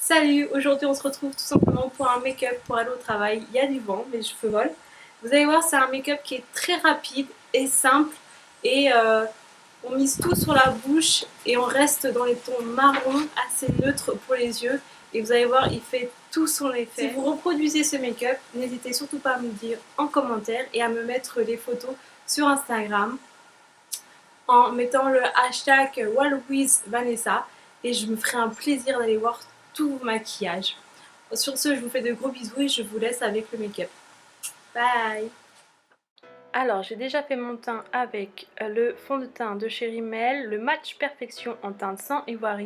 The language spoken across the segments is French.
Salut, aujourd'hui on se retrouve tout simplement pour un make-up pour aller au travail. Il y a du vent, mes cheveux volent. Vous allez voir, c'est un make-up qui est très rapide et simple et on mise tout sur la bouche et on reste dans les tons marron assez neutres pour les yeux. Et vous allez voir, il fait tout son effet. Si vous reproduisez ce make-up, n'hésitez surtout pas à me dire en commentaire et à me mettre les photos sur Instagram en mettant le hashtag WallWithVanessa et je me ferai un plaisir d'aller voir tout vos maquillages. Sur ce, je vous fais de gros bisous et je vous laisse avec le make-up. Bye. Alors, j'ai déjà fait mon teint avec le fond de teint de chez Rimmel, le Match Perfection en teinte sans ivoire,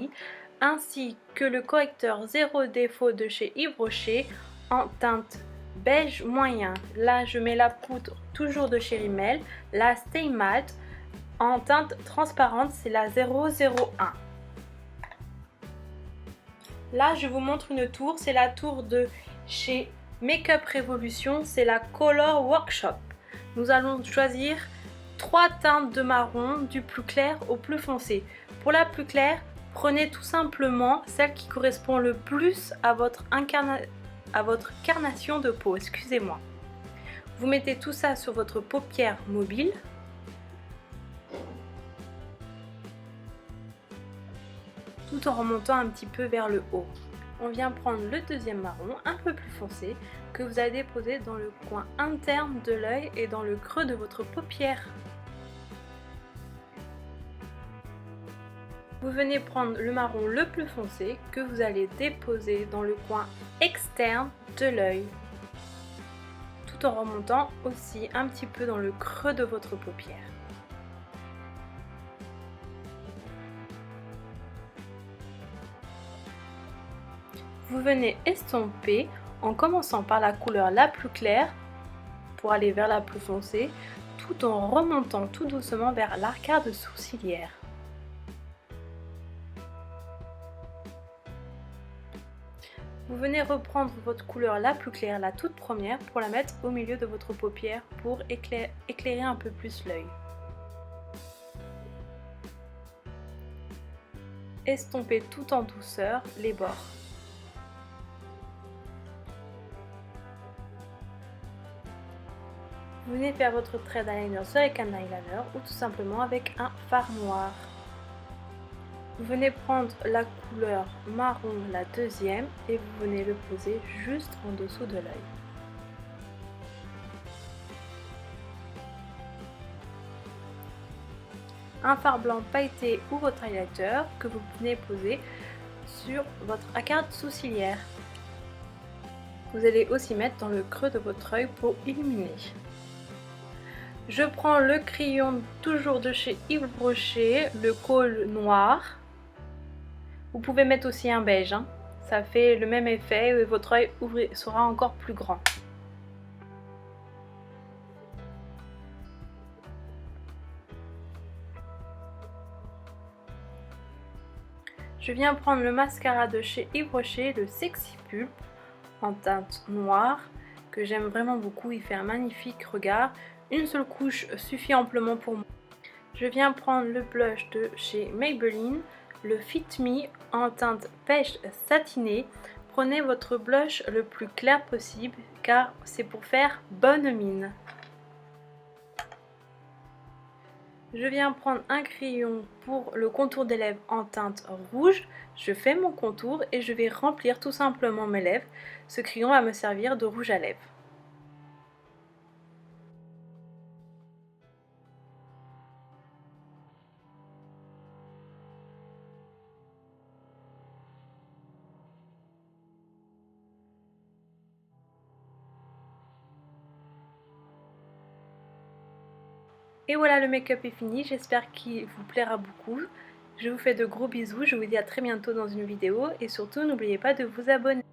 ainsi que le correcteur zéro défaut de chez Yves Rocher en teinte beige moyen. Là, je mets la poudre toujours de chez Rimmel, la Stay Matte en teinte transparente, c'est la 001. Là, je vous montre une tour, c'est la tour de chez Makeup Revolution, c'est la Color Workshop. Nous allons choisir 3 teintes de marron, du plus clair au plus foncé. Pour la plus claire, prenez tout simplement celle qui correspond le plus à votre carnation de peau, excusez-moi. Vous mettez tout ça sur votre paupière mobile. Tout en remontant un petit peu vers le haut. On vient prendre le deuxième marron, un peu plus foncé, que vous allez déposer dans le coin interne de l'œil et dans le creux de votre paupière. Vous venez prendre le marron le plus foncé que vous allez déposer dans le coin externe de l'œil, tout en remontant aussi un petit peu dans le creux de votre paupière. Vous venez estomper en commençant par la couleur la plus claire pour aller vers la plus foncée, tout en remontant tout doucement vers l'arcade sourcilière. Vous venez reprendre votre couleur la plus claire, la toute première, pour la mettre au milieu de votre paupière pour éclairer un peu plus l'œil. Estompez tout en douceur les bords. Vous venez faire votre trait d'eyeliner soit avec un eyeliner ou tout simplement avec un fard noir. Vous venez prendre la couleur marron, la deuxième, et vous venez le poser juste en dessous de l'œil. Un fard blanc pailleté ou votre highlighter que vous venez poser sur votre arcade sourcilière. Vous allez aussi mettre dans le creux de votre œil pour illuminer. Je prends le crayon toujours de chez Yves Rocher, le col noir. Vous pouvez mettre aussi un beige, hein. Ça fait le même effet et votre œil sera encore plus grand. Je viens prendre le mascara de chez Yves Rocher, le Sexy Pulp en teinte noire, que j'aime vraiment beaucoup, il fait un magnifique regard. Une seule couche suffit amplement pour moi. Je viens prendre le blush de chez Maybelline, le Fit Me en teinte pêche satinée. Prenez votre blush le plus clair possible car c'est pour faire bonne mine. Je viens prendre un crayon pour le contour des lèvres en teinte rouge. Je fais mon contour et je vais remplir tout simplement mes lèvres. Ce crayon va me servir de rouge à lèvres. Et voilà, le make-up est fini, j'espère qu'il vous plaira beaucoup. Je vous fais de gros bisous, je vous dis à très bientôt dans une vidéo et surtout n'oubliez pas de vous abonner.